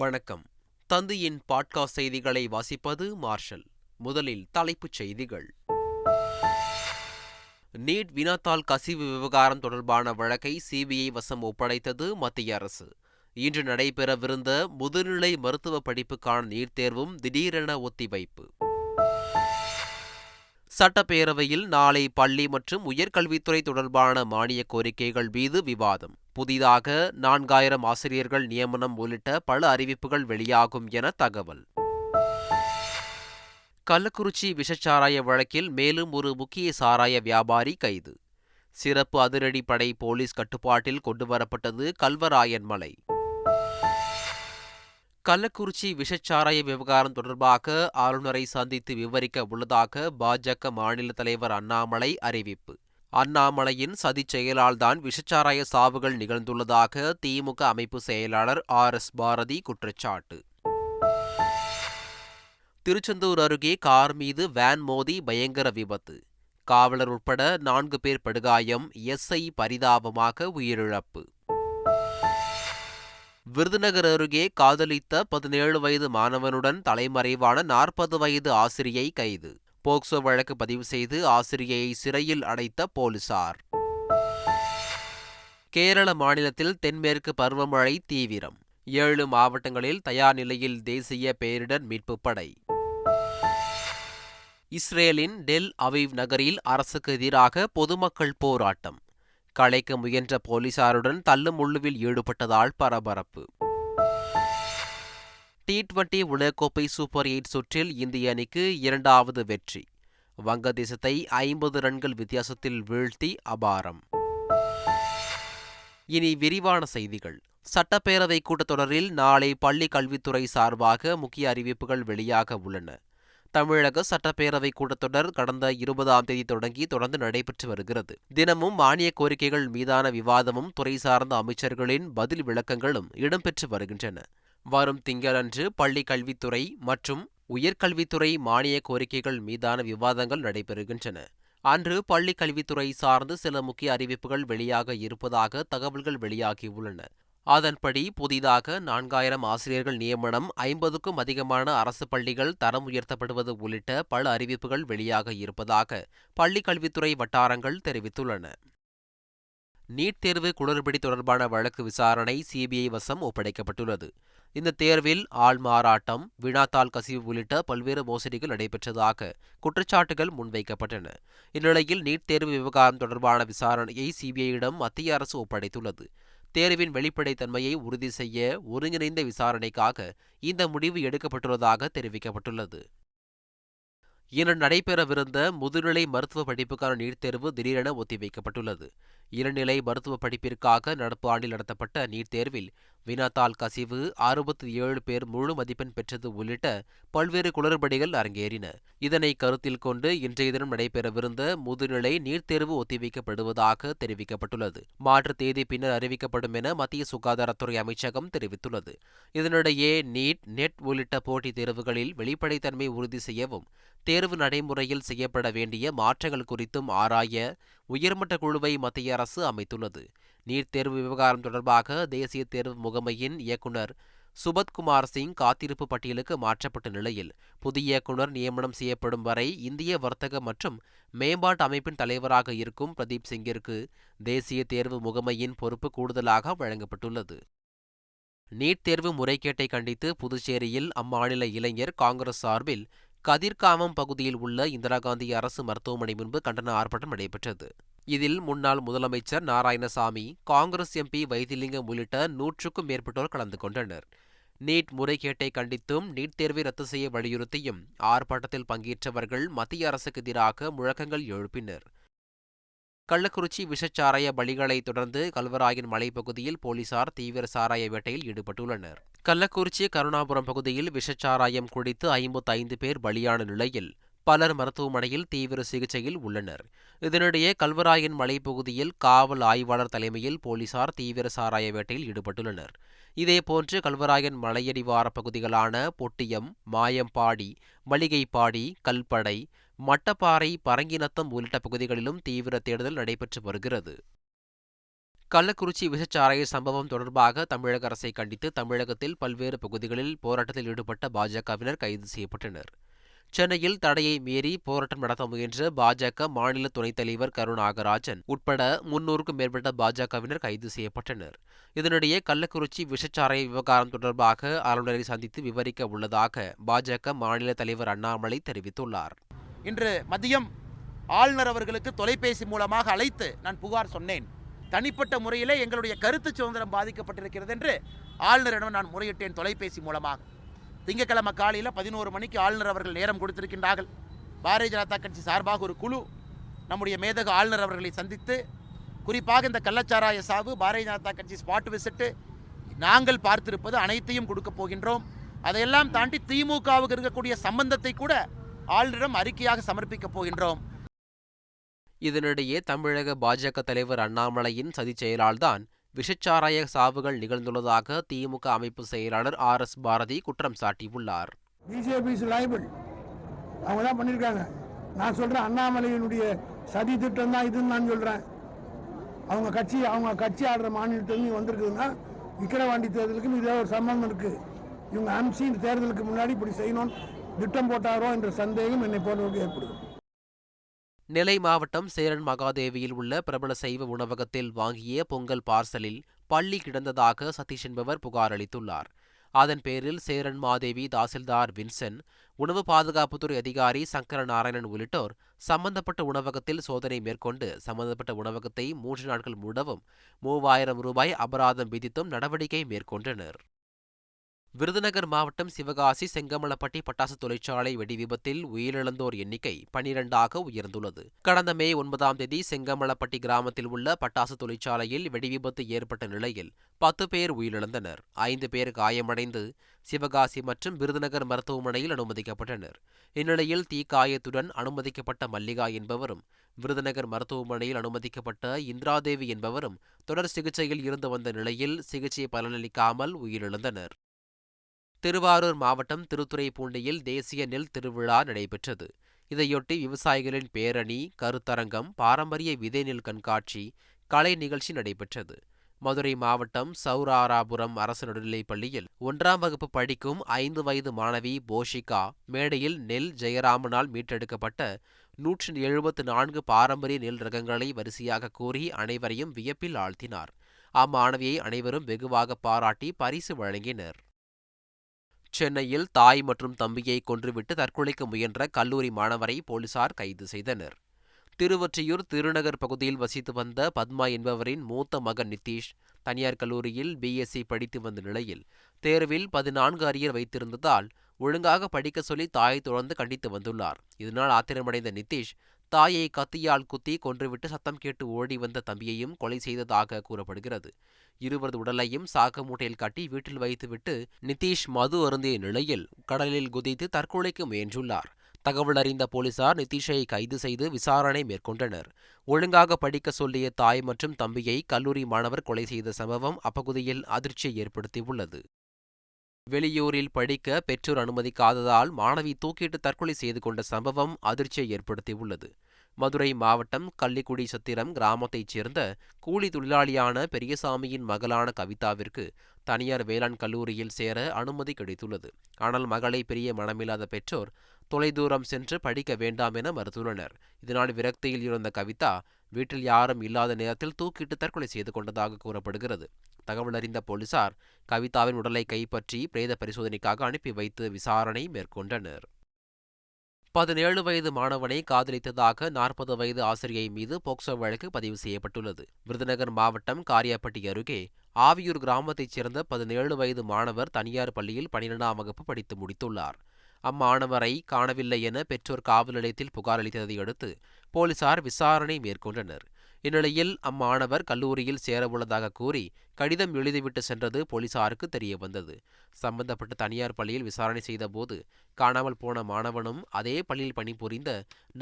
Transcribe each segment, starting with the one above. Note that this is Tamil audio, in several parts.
வணக்கம். தந்தியின் பாட்காஸ்ட் செய்திகளை வாசிப்பது மார்ஷல். முதலில் தலைப்புச் செய்திகள். நீட் வினாத்தாள் கசிவு விவகாரம் தொடர்பான வழக்கை சிபிஐ வசம் ஒப்படைத்தது மத்திய அரசு. இன்று நடைபெறவிருந்த முதுநிலை மருத்துவ படிப்புக்கான நீட் தேர்வும் திடீரென ஒத்திவைப்பு. சட்டப்பேரவையில் நாளை பள்ளி மற்றும் உயர்கல்வித்துறை தொடர்பான மானிய கோரிக்கைகள் மீது விவாதம். புதிதாக 4000 ஆசிரியர்கள் நியமனம் உள்ளிட்ட பல அறிவிப்புகள் வெளியாகும் என தகவல். கள்ளக்குறிச்சி விஷச்சாராய வழக்கில் மேலும் ஒரு முக்கிய சாராய வியாபாரி கைது. சிறப்பு அதிரடிப்படை போலீஸ் கட்டுப்பாட்டில் கொண்டுவரப்பட்டது கல்வராயன் மலை. கள்ளக்குறிச்சி விஷச்சாராய விவகாரம் தொடர்பாக ஆளுநரை சந்தித்து விவரிக்க உள்ளதாக பாஜக மாநில தலைவர் அண்ணாமலை அறிவிப்பு. அண்ணாமலையின் சதிச் செயலால்தான் விஷச்சாராய சாவுகள் நிகழ்ந்துள்ளதாக திமுக அமைப்பு செயலாளர் RS பாரதி குற்றச்சாட்டு. திருச்செந்தூர் அருகே கார் மீது வேன் மோதி பயங்கர விபத்து. காவலர் உட்பட 4 பேர் படுகாயம். SI பரிதாபமாக உயிரிழப்பு. விருதுநகர் அருகே காதலித்த 17 வயது மாணவனுடன் தலைமறைவான 40 வயது ஆசிரியை கைது. போக்சோ வழக்கு பதிவு செய்து ஆசிரியையை சிறையில் அடைத்த போலீசார். கேரள மாநிலத்தில் தென்மேற்கு பருவமழை தீவிரம். 7 மாவட்டங்களில் தயார் நிலையில் தேசிய பேரிடர் மீட்புப் படை. இஸ்ரேலின் டெல் அவீவ் நகரில் அரசுக்கு எதிராக பொதுமக்கள் போராட்டம். கலைக்க முயன்ற போலீசாருடன் தள்ளுமுள்ளுவில் ஈடுபட்டதால் பரபரப்பு. T20 உலகக்கோப்பை சூப்பர் 8 சுற்றில் இந்திய அணிக்கு 2வது வெற்றி. வங்கதேசத்தை 50 ரன்கள் வித்தியாசத்தில் வீழ்த்தி அபாரம். இனி விரிவான செய்திகள். சட்டப்பேரவை கூட்டத்தொடரில் நாளை பள்ளி கல்வித்துறை சார்பாக முக்கிய அறிவிப்புகள் வெளியாக உள்ளன. தமிழக சட்டப்பேரவை கூட்டத்தொடர் கடந்த 20ஆம் தேதி தொடர்ந்து நடைபெற்று வருகிறது. தினமும் மானிய கோரிக்கைகள் மீதான விவாதமும் துறை சார்ந்த அமைச்சர்களின் பதில் விளக்கங்களும் இடம்பெற்று வருகின்றன. வரும் திங்களன்று பள்ளி கல்வித்துறை மற்றும் உயர்கல்வித்துறை மானிய கோரிக்கைகள் மீதான விவாதங்கள் நடைபெறுகின்றன. அன்று பள்ளி கல்வித்துறை சார்ந்து சில முக்கிய அறிவிப்புகள் வெளியாக இருப்பதாக தகவல்கள் வெளியாகியுள்ளன. அதன்படி புதிதாக 4000 ஆசிரியர்கள் நியமனம், 50க்கும் அதிகமான அரசு பள்ளிகள் தரம் உயர்த்தப்படுவது உள்ளிட்ட பல அறிவிப்புகள் வெளியாக இருப்பதாக பள்ளி கல்வித்துறை வட்டாரங்கள் தெரிவித்துள்ளன. நீட் தேர்வு குளறுபடி தொடர்பான வழக்கு விசாரணை சிபிஐ வசம் ஒப்படைக்கப்பட்டுள்ளது. இந்த தேர்வில் ஆள்மாறாட்டம், வினாத்தாள் கசிவு உள்ளிட்ட பல்வேறு மோசடிகள் நடைபெற்றதாக குற்றச்சாட்டுகள் முன்வைக்கப்பட்டன. இந்நிலையில் நீட் தேர்வு விவகாரம் தொடர்பான விசாரணையை சிபிஐயிடம் மத்திய அரசு ஒப்படைத்துள்ளது. தேர்வின் வெளிப்படைத்தன்மையை உறுதி செய்ய ஒருங்கிணைந்த விசாரணைக்காக இந்த முடிவு எடுக்கப்பட்டுள்ளதாக தெரிவிக்கப்பட்டுள்ளது. இன்று நடைபெறவிருந்த முதுநிலை மருத்துவ படிப்புக்கான நீட் தேர்வு திடீரென ஒத்திவைக்கப்பட்டுள்ளது. இளநிலை மருத்துவ படிப்பிற்காக நடப்பு ஆண்டில் நடத்தப்பட்ட நீட் தேர்வில் வினாத்தாள் கசிவு, 67 பேர் முழு மதிப்பெண் பெற்றது உள்ளிட்ட பல்வேறு குளறுபடிகள் அரங்கேறின. இதனை கருத்தில் கொண்டு இன்றைய தினம் நடைபெறவிருந்த முதுநிலை நீட் தேர்வு ஒத்திவைக்கப்படுவதாக தெரிவிக்கப்பட்டுள்ளது. மாற்று தேதி பின்னர் அறிவிக்கப்படும் என மத்திய சுகாதாரத்துறை அமைச்சகம் தெரிவித்துள்ளது. இதனிடையே நீட், நெட் உள்ளிட்ட போட்டித் தேர்வுகளில் வெளிப்படைத்தன்மை உறுதி செய்யவும் தேர்வு நடைமுறையில் செய்யப்பட வேண்டிய மாற்றங்கள் குறித்தும் ஆராய உயர்மட்ட குழுவை மத்திய அரசு அமைத்துள்ளது. நீட் தேர்வு விவகாரம் தொடர்பாக தேசிய தேர்வு முகமையின் இயக்குநர் சுபத்குமார் சிங் காத்திருப்பு பட்டியலுக்கு மாற்றப்பட்ட நிலையில் புதிய இயக்குநர் நியமனம் செய்யப்படும் வரை இந்திய வர்த்தக மற்றும் மேம்பாட்டு அமைப்பின் தலைவராக இருக்கும் பிரதீப் சிங்கிற்கு தேசிய தேர்வு முகமையின் பொறுப்பு கூடுதலாக வழங்கப்பட்டுள்ளது. நீட் தேர்வு முறைகேட்டை கண்டித்து புதுச்சேரியில் அம்மாநில இளைஞர் காங்கிரஸ் சார்பில் கதிர்காமம் பகுதியில் உள்ள இந்திரா காந்தி அரசு மருத்துவமனை முன்பு கண்டன ஆர்ப்பாட்டம் நடைபெற்றது. இதில் முன்னாள் முதலமைச்சர் நாராயணசாமி, காங்கிரஸ் MP வைத்திலிங்கம் உள்ளிட்ட 100க்கும் மேற்பட்டோர் கலந்து கொண்டனர். நீட் முறைகேட்டை கண்டித்தும் நீட் தேர்வை ரத்து செய்ய வலியுறுத்தியும் ஆர்ப்பாட்டத்தில் பங்கேற்றவர்கள் மத்திய அரசுக்கு எதிராக முழக்கங்கள் எழுப்பினர். கள்ளக்குறிச்சி விஷச்சாராய பலிகளை தொடர்ந்து கல்வராயன் மலைப்பகுதியில் போலீசார் தீவிர சாராய வேட்டையில் ஈடுபட்டுள்ளனர். கள்ளக்குறிச்சி கருணாபுரம் பகுதியில் விஷச்சாராயம் குடித்து 55 பேர் பலியான நிலையில் பலர் மருத்துவமனையில் தீவிர சிகிச்சையில் உள்ளனர். இதனிடையே கல்வராயன் மலைப்பகுதியில் காவல் ஆய்வாளர் தலைமையில் போலீசார் தீவிர சாராய வேட்டையில் ஈடுபட்டுள்ளனர். இதேபோன்று கல்வராயன் மலையடிவார பகுதிகளான பொட்டியம், மாயம்பாடி, மளிகைப்பாடி, கல்படை, மட்டப்பாறை, பரங்கிநத்தம் உள்ளிட்ட பகுதிகளிலும் தீவிர தேடுதல் நடைபெற்று வருகிறது. கள்ளக்குறிச்சி விஷச்சாராய சம்பவம் தொடர்பாக தமிழக அரசை கண்டித்து தமிழகத்தில் பல்வேறு பகுதிகளில் போராட்டத்தில் ஈடுபட்ட பாஜகவினர் கைது செய்யப்பட்டனர். சென்னையில் தடையை மீறி போராட்டம் நடத்த முயன்ற பாஜக மாநில துணைத் தலைவர் கருநாகராஜன் உட்பட 300க்கும் மேற்பட்ட பாஜகவினர் கைது செய்யப்பட்டனர். இதனிடையே கள்ளக்குறிச்சி விஷச்சாராய விவகாரம் தொடர்பாக ஆளுநரை சந்தித்து விவரிக்க உள்ளதாக பாஜக மாநில தலைவர் அண்ணாமலை தெரிவித்துள்ளார். இன்று மதியம் ஆளுநர் அவர்களுக்கு தொலைபேசி மூலமாக அழைத்து நான் புகார் சொன்னேன். தனிப்பட்ட முறையிலே எங்களுடைய கருத்து சுதந்திரம் பாதிக்கப்பட்டிருக்கிறது என்று ஆளுநரிடம் நான் முறையிட்டேன் தொலைபேசி மூலமாக. திங்கட்கிழமை காலையில் 11 மணிக்கு ஆளுநர் அவர்கள் நேரம் கொடுத்திருக்கின்றார்கள். பாரதிய ஜனதா கட்சி சார்பாக ஒரு குழு நம்முடைய மேதகு ஆளுநர் அவர்களை சந்தித்து, குறிப்பாக இந்த கள்ளச்சாராய சாவு, பாரதிய ஜனதா கட்சி ஸ்பாட் விசிட்டு நாங்கள் பார்த்திருப்பது அனைத்தையும் கொடுக்கப் போகின்றோம். அதையெல்லாம் தாண்டி திமுகவுக்கு இருக்கக்கூடிய சம்பந்தத்தை கூட ஆளுநரிடம் அறிக்கையாக சமர்ப்பிக்கப் போகின்றோம். இதனிடையே தமிழக பாஜக தலைவர் அண்ணாமலையின் சதிச் செயலால்தான் விஷச்சாராய சாவுகள் நிகழ்ந்துள்ளதாக திமுக அமைப்பு செயலாளர் RS பாரதி குற்றம் சாட்டியுள்ளார். பிஜேபி அவங்க தான் பண்ணியிருக்காங்க. நான் சொல்றேன், அண்ணாமலையினுடைய சதி திட்டம் தான் இதுன்னு நான் சொல்றேன். அவங்க கட்சி ஆடுற மாநிலத்திலிருந்து வந்திருக்குதுன்னா விக்கிரவாண்டி தேர்தலுக்கு இதே ஒரு சம்பந்தம் இருக்கு. இவங்க அம்சி தேர்தலுக்கு முன்னாடி இப்படி செய்யணும் திட்டம் போட்டாரோ என்ற சந்தேகம் என்னை போன்றவருக்கு ஏற்படுது. நெல்லை மாவட்டம் சேரன் மகாதேவியில் உள்ள பிரபல சைவ உணவகத்தில் வாங்கிய பொங்கல் பார்சலில் பல்லி கிடந்ததாக சதீஷ் என்பவர் புகார் அளித்துள்ளார். அதன் பேரில் சேரன் மாதேவி தாசில்தார் வின்சென்ட், உணவு பாதுகாப்புத்துறை அதிகாரி சங்கரநாராயணன் உள்ளிட்டோர் சம்பந்தப்பட்ட உணவகத்தில் சோதனை மேற்கொண்டு சம்பந்தப்பட்ட உணவகத்தை 3 நாட்கள் மூடவும் ரூபாய் 3000 அபராதம் விதித்தும் நடவடிக்கை மேற்கொண்டனர். விருதுநகர் மாவட்டம் சிவகாசி செங்கமலப்பட்டி பட்டாசு தொழிற்சாலை வெடிவிபத்தில் உயிரிழந்தோர் எண்ணிக்கை 12ஆக உயர்ந்துள்ளது. கடந்த மே 9ஆம் தேதி செங்கமலப்பட்டி கிராமத்தில் உள்ள பட்டாசு தொழிற்சாலையில் வெடிவிபத்து ஏற்பட்ட நிலையில் 10 பேர் உயிரிழந்தனர். 5 பேர் காயமடைந்து சிவகாசி மற்றும் விருதுநகர் மருத்துவமனையில் அனுமதிக்கப்பட்டனர். இந்நிலையில் தீக்காயத்துடன் அனுமதிக்கப்பட்ட மல்லிகா என்பவரும் விருதுநகர் மருத்துவமனையில் அனுமதிக்கப்பட்ட இந்திராதேவி என்பவரும் தொடர் சிகிச்சையில் இருந்து வந்த நிலையில் சிகிச்சை பலனளிக்காமல் உயிரிழந்தனர். திருவாரூர் மாவட்டம் திருத்துறைப்பூண்டியில் தேசிய நெல் திருவிழா நடைபெற்றது. இதையொட்டி விவசாயிகளின் பேரணி, கருத்தரங்கம், பாரம்பரிய விதை நெல் கண்காட்சி, கலை நிகழ்ச்சி நடைபெற்றது. மதுரை மாவட்டம் சௌராராபுரம் அரசு நடுநிலைப் பள்ளியில் 1ஆம் வகுப்பு படிக்கும் 5 வயது மாணவி போஷிகா மேடையில் நெல் ஜெயராமனால் மீட்டெடுக்கப்பட்ட 174 பாரம்பரிய நெல் ரகங்களை வரிசையாக கூறி அனைவரையும் வியப்பில் ஆழ்த்தினார். அம்மாணவியை அனைவரும் வெகுவாக பாராட்டி பரிசு வழங்கினர். சென்னையில் தாய் மற்றும் தம்பியை கொன்றுவிட்டு தற்கொலைக்கு முயன்ற கல்லூரி மாணவரை போலீசார் கைது செய்தனர். திருவொற்றியூர் திருநகர் பகுதியில் வசித்து வந்த பத்மா என்பவரின் மூத்த மகன் நிதிஷ் தனியார் கல்லூரியில் BSc படித்து வந்த நிலையில் தேர்வில் 14 அரியர் வைத்திருந்ததால் ஒழுங்காக படிக்க சொல்லி தாயை தொடர்ந்து கண்டித்து வந்துள்ளார். இதனால் ஆத்திரமடைந்த நிதிஷ் தாயை கத்தியால் குத்தி கொன்றுவிட்டு சத்தம் கேட்டு ஓடி வந்த தம்பியையும் கொலை செய்ததாக கூறப்படுகிறது. இருவரது உடலையும் சாக்கு மூட்டையில் கட்டி வீட்டில் வைத்துவிட்டு நிதிஷ் மது அருந்திய நிலையில் கடலில் குதித்து தற்கொலைக்கு முயன்றுள்ளார். தகவல் அறிந்த போலீசார் நிதிஷை கைது செய்து விசாரணை மேற்கொண்டனர். ஒழுங்காக படிக்க சொல்லிய தாய் மற்றும் தம்பியை கல்லூரி மாணவர் கொலை செய்த சம்பவம் அப்பகுதியில் அதிர்ச்சியை ஏற்படுத்தியுள்ளது. வெளியூரில் படிக்க பெற்றோர் அனுமதிக்காததால் மாணவி தூக்கிட்டு தற்கொலை செய்து கொண்ட சம்பவம் அதிர்ச்சியை ஏற்படுத்தியுள்ளது. மதுரை மாவட்டம் கள்ளிக்குடி சத்திரம் கிராமத்தைச் சேர்ந்த கூலி தொழிலாளியான பெரியசாமியின் மகளான கவிதாவிற்கு தனியார் வேளாண் கல்லூரியில் சேர அனுமதி கிடைத்துள்ளது. ஆனால் மகளை பிரிய மனமில்லாத பெற்றோர் தொலைதூரம் சென்று படிக்க வேண்டாம் என மறுத்துள்ளனர். இதனால் விரக்தியில் இருந்த கவிதா வீட்டில் யாரும் இல்லாத நேரத்தில் தூக்கிட்டு தற்கொலை செய்து கொண்டதாக கூறப்படுகிறது. தகவல் அறிந்த போலீசார் கவிதாவின் உடலை கைப்பற்றி பிரேத பரிசோதனைக்காக அனுப்பி வைத்து விசாரணை மேற்கொண்டனர். 17 வயது மாணவனை காதலித்ததாக 40 வயது ஆசிரியை மீது போக்சோ வழக்கு பதிவு செய்யப்பட்டுள்ளது. விருதுநகர் மாவட்டம் காரியாப்பட்டி அருகே ஆவியூர் கிராமத்தைச் சேர்ந்த 17 வயது மாணவர் தனியார் பள்ளியில் 12ஆம் வகுப்பு படித்து முடித்துள்ளார். அம்மாணவரை காணவில்லை என பெற்றோர் காவல் நிலையத்தில் புகார் அளித்ததை அடுத்து போலீசார் விசாரணை மேற்கொண்டனர். இந்நிலையில் அம்மாணவர் கல்லூரியில் சேரவுள்ளதாக கூறி கடிதம் எழுதிவிட்டு சென்றது போலீசாருக்கு தெரியவந்தது. சம்பந்தப்பட்ட தனியார் பள்ளியில் விசாரணை செய்தபோது காணாமல் போன மாணவனும் அதே பள்ளியில் பணிபுரிந்த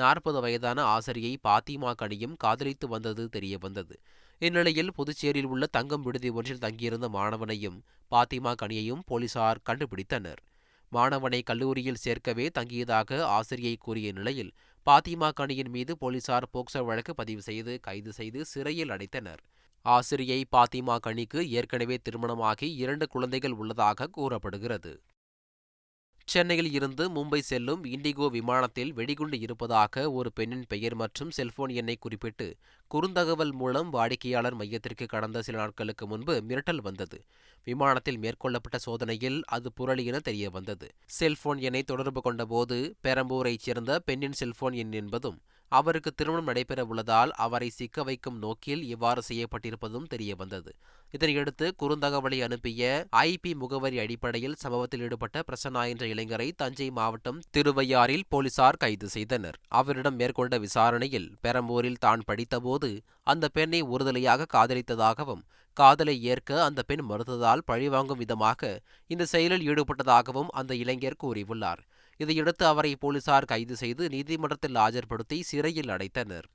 40 வயதான ஆசிரியை பாத்திமா கனியும் காதலித்து வந்தது தெரியவந்தது. இந்நிலையில் புதுச்சேரியில் உள்ள தங்கும் விடுதி ஒன்றில் தங்கியிருந்த மாணவனையும் பாத்திமா கனியையும் போலீசார் கண்டுபிடித்தனர். மாணவனை கல்லூரியில் சேர்க்கவே தங்கியதாக ஆசிரியை கூறிய நிலையில் பாத்திமா கனியின் மீது போலீசார் போக்சோ வழக்கு பதிவு செய்து கைது செய்து சிறையில் அடைத்தனர். ஆசிரியை பாத்திமா கனிக்கு ஏற்கனவே திருமணமாகி 2 குழந்தைகள் உள்ளதாக கூறப்படுகிறது. சென்னையில் இருந்து மும்பை செல்லும் இண்டிகோ விமானத்தில் வெடிகுண்டு இருப்பதாக ஒரு பெண்ணின் பெயர் மற்றும் செல்போன் எண்ணை குறிப்பிட்டு குறுந்தகவல் மூலம் வாடிக்கையாளர் மையத்திற்கு கடந்த சில நாட்களுக்கு முன்பு மிரட்டல் வந்தது. விமானத்தில் மேற்கொள்ளப்பட்ட சோதனையில் அது புரளி என தெரிய வந்தது. செல்போன் எண்ணை தொடர்பு கொண்டபோது பெரம்பூரைச் சேர்ந்த பெண்ணின் செல்போன் எண் என்பதும் அவருக்கு திருமணம் நடைபெற உள்ளதால் அவரை சிக்க வைக்கும் நோக்கில் இவ்வாறு செய்யப்பட்டிருப்பதும் தெரிய வந்தது. இதனையடுத்து குறுந்தகவலை அனுப்பிய ஐபி முகவரி அடிப்படையில் சம்பவத்தில் ஈடுபட்ட பிரசன்னா என்ற இளைஞரை தஞ்சை மாவட்டம் திருவையாறில் போலீசார் கைது செய்தனர். அவரிடம் மேற்கொண்ட விசாரணையில் பெரம்பூரில் தான் படித்தபோது அந்த பெண்ணை ஒருதலையாக காதலித்ததாகவும் காதலை ஏற்க அந்த பெண் மறுத்ததால் பழிவாங்கும் விதமாக இந்த செயலில் ஈடுபட்டதாகவும் அந்த இளைஞர் கூறியுள்ளார். இதையடுத்து அவரை போலீசார் கைது செய்து நீதிமன்றத்தில் ஆஜர்படுத்தி சிறையில் அடைத்தனர்.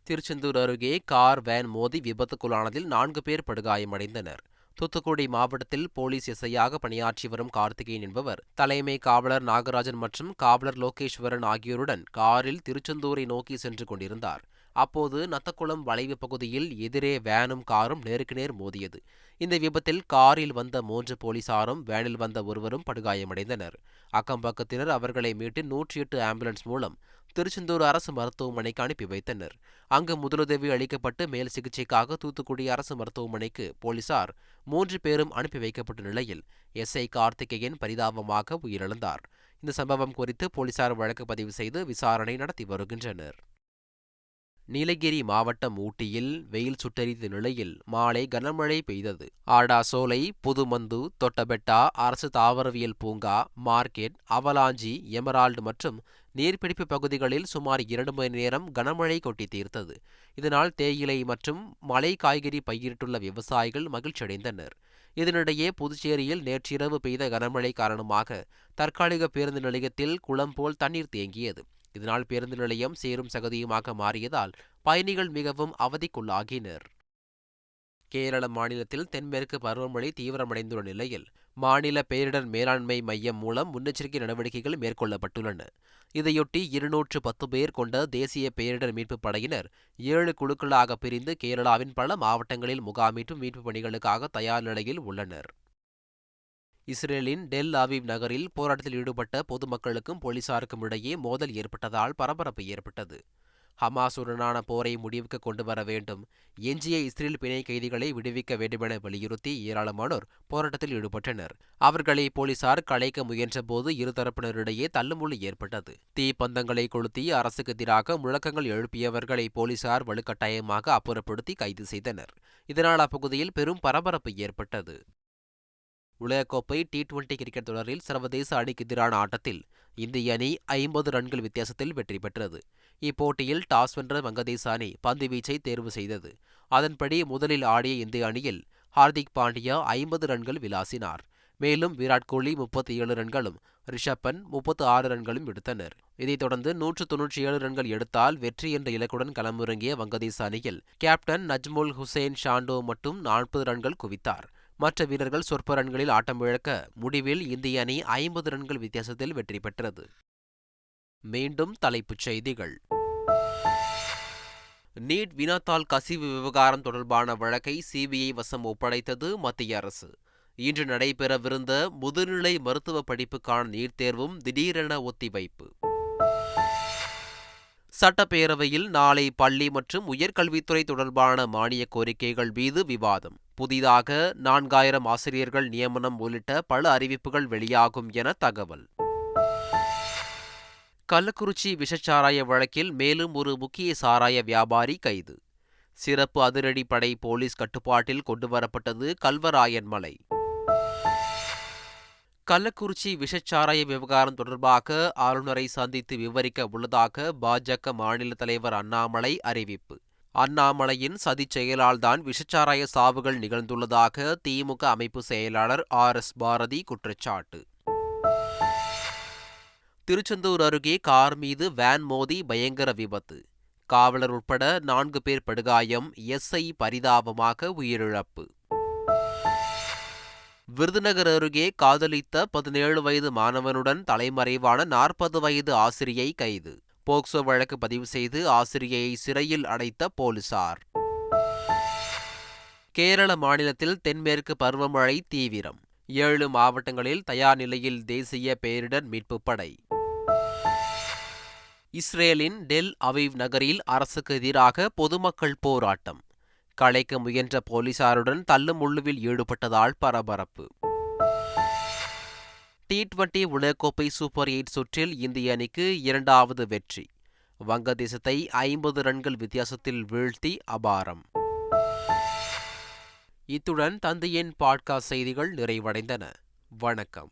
திருச்செந்தூர் அருகே கார் வேன் மோதி விபத்துக்குள்ளானதில் 4 பேர் படுகாயமடைந்தனர். தூத்துக்குடி மாவட்டத்தில் போலீஸ் எஸ்ஐயாக பணியாற்றி வரும் கார்த்திகேயன் என்பவர் தலைமை காவலர் நாகராஜன் மற்றும் காவலர் லோகேஸ்வரன் ஆகியோருடன் காரில் திருச்செந்தூரை நோக்கி சென்று கொண்டிருந்தார். அப்போது நத்தக்குளம் வளைவு பகுதியில் எதிரே வேனும் காரும் நேருக்கு நேர் மோதியது. இந்த விபத்தில் காரில் வந்த 3 போலீசாரும் வேனில் வந்த ஒருவரும் படுகாயமடைந்தனர். அக்கம்பக்கத்தினர் அவர்களை மீட்டு 108 ஆம்புலன்ஸ் மூலம் திருச்செந்தூர் அரசு மருத்துவமனைக்கு அனுப்பி வைத்தனர். அங்கு முதலுதவி அளிக்கப்பட்டு மேல் சிகிச்சைக்காக தூத்துக்குடி அரசு மருத்துவமனைக்கு போலீசார் 3 பேரும் அனுப்பி வைக்கப்பட்ட நிலையில் எஸ்ஐ கார்த்திகேயன் பரிதாபமாக உயிரிழந்தார். இந்த சம்பவம் குறித்து போலீசார் வழக்கு பதிவு செய்து விசாரணை நடத்தி வருகின்றனர். நீலகிரி மாவட்டம் ஊட்டியில் வெயில் சுட்டெரித்த நிலையில் மாலை கனமழை பெய்தது. ஆடாசோலை, புதுமந்து, தொட்டபெட்டா, அரசு தாவரவியல் பூங்கா, மார்க்கெட், அவலாஞ்சி, எமரால்டு மற்றும் நீர்பிடிப்பு பகுதிகளில் சுமார் 2 மணி நேரம் கனமழை கொட்டி தீர்த்தது. இதனால் தேயிலை மற்றும் மலை காய்கறி பயிரிட்டுள்ள விவசாயிகள் மகிழ்ச்சியடைந்தனர். இதனிடையே புதுச்சேரியில் நேற்றிரவு பெய்த கனமழை காரணமாக தற்காலிக பேருந்து நிலையத்தில் குளம் போல் தண்ணீர் தேங்கியது. இதனால் பேருந்து நிலையம் சேரும் சகதியுமாக மாறியதால் பயணிகள் மிகவும் அவதிக்குள்ளாகினர். கேரள மாநிலத்தில் தென்மேற்கு பருவமழை தீவிரமடைந்துள்ள நிலையில் மாநில பேரிடர் மேலாண்மை மையம் மூலம் முன்னெச்சரிக்கை நடவடிக்கைகள் மேற்கொள்ளப்பட்டுள்ளன. இதையொட்டி 210 பேர் கொண்ட தேசிய பேரிடர் மீட்புப் படையினர் 7 குழுக்களாக பிரிந்து கேரளாவின் பல மாவட்டங்களில் முகாமிட்டும் மீட்புப் பணிகளுக்காக தயார் நிலையில் உள்ளனர். இஸ்ரேலின் டெல் அவிவ் நகரில் போராட்டத்தில் ஈடுபட்ட பொதுமக்களுக்கும் போலீசாருக்கும் இடையே மோதல் ஏற்பட்டதால் பரபரப்பு ஏற்பட்டது. ஹமாஸுடனான போரை முடிவுக்கு கொண்டு வர வேண்டும், எஞ்சிய இஸ்ரேல் பிணை கைதிகளை விடுவிக்க வேண்டுமென வலியுறுத்தி ஏராளமானோர் போராட்டத்தில் ஈடுபட்டனர். அவர்களை போலீசார் கலைக்க முயன்றபோது இருதரப்பினரிடையே தள்ளுமுள்ளு ஏற்பட்டது. தீப்பந்தங்களை கொளுத்தி அரசுக்கு எதிராக முழக்கங்கள் எழுப்பியவர்களை போலீசார் வலுக்கட்டாயமாக அப்புறப்படுத்தி கைது செய்தனர். இதனால் அப்பகுதியில் பெரும் பரபரப்பு ஏற்பட்டது. உலகக்கோப்பை T20 கிரிக்கெட் தொடரில் சர்வதேச அணிக்கு எதிரான ஆட்டத்தில் இந்திய அணி 50 ரன்கள் வித்தியாசத்தில் வெற்றி பெற்றது. இப்போட்டியில் டாஸ் வென்ற வங்கதேச அணி பந்து வீச்சை தேர்வு செய்தது. அதன்படி முதலில் ஆடிய இந்திய அணியில் ஹார்திக் பாண்டியா 50 ரன்கள் விளாசினார். மேலும் விராட் கோலி 37 ரன்களும் ரிஷப் பந்த் 36 ரன்களும் எடுத்தனர். இதைத் தொடர்ந்து 197 ரன்கள் எடுத்தால் வெற்றி என்ற இலக்குடன் களமிறங்கிய வங்கதேச அணியில் கேப்டன் நஜ்முல் ஹுசேன் ஷாண்டோ மட்டும் 40 ரன்கள் குவித்தார். மற்ற வீரர்கள் சொற்ப ரன்களில் ஆட்டம் இழக்க முடிவில் இந்திய அணி 50 ரன்கள் வித்தியாசத்தில் வெற்றி பெற்றது. மீண்டும் தலைப்புச் செய்திகள். நீட் வினாத்தாள் கசிவு விவகாரம் தொடர்பான வழக்கை சிபிஐ வசம் ஒப்படைத்தது மத்திய அரசு. இன்று நடைபெறவிருந்த முதுநிலை மருத்துவ படிப்புக்கான நீட் தேர்வும் திடீரென ஒத்திவைப்பு. சட்டப்பேரவையில் நாளை பள்ளி மற்றும் உயர்கல்வித்துறை தொடர்பான மானிய கோரிக்கைகள் மீது விவாதம். புதிதாக 4000 ஆசிரியர்கள் நியமனம் உள்ளிட்ட பல அறிவிப்புகள் வெளியாகும் என தகவல். கள்ளக்குறிச்சி விஷச்சாராய வழக்கில் மேலும் ஒரு முக்கிய சாராய வியாபாரி கைது. சிறப்பு அதிரடிப்படை போலீஸ் கட்டுப்பாட்டில் கொண்டுவரப்பட்டது கல்வராயன் மலை. கள்ளக்குறிச்சி விஷச்சாராய விவகாரம் தொடர்பாக ஆளுநரை சந்தித்து விவரிக்க உள்ளதாக பாஜக மாநில தலைவர் அண்ணாமலை அறிவிப்பு. அண்ணாமலையின் சதிச் செயலால்தான் விஷச்சாராய சாவுகள் நிகழ்ந்துள்ளதாக திமுக அமைப்பு செயலாளர் RS பாரதி குற்றச்சாட்டு. திருச்செந்தூர் அருகே கார் மீது வேன் மோதி பயங்கர விபத்து. காவலர் உட்பட 4 பேர் படுகாயம், எஸ்ஐ பரிதாபமாக உயிரிழப்பு. விருதுநகர் அருகே காதலித்த 17 வயது மாணவனுடன் தலைமறைவான 40 வயது ஆசிரியை கைது. போக்சோ வழக்கு பதிவு செய்து ஆசிரியையை சிறையில் அடைத்த போலீசார். கேரள மாநிலத்தில் தென்மேற்கு பருவமழை தீவிரம். 7 மாவட்டங்களில் தயார் நிலையில் தேசிய பேரிடர் மீட்புப் படை. இஸ்ரேலின் டெல் அவீவ் நகரில் அரசுக்கு எதிராக பொதுமக்கள் போராட்டம். கலைக்க முயன்ற போலீசாருடன் தள்ளுமுள்ளுவில் ஈடுபட்டதால் பரபரப்பு. T20 உலகக்கோப்பை சூப்பர் 8 சுற்றில் இந்திய அணிக்கு 2வது வெற்றி. வங்கதேசத்தை 50 ரன்கள் வித்தியாசத்தில் வீழ்த்தி அபாரம். இத்துடன் தந்தையின் பாட்காஸ்ட் செய்திகள் நிறைவடைந்தன. வணக்கம்.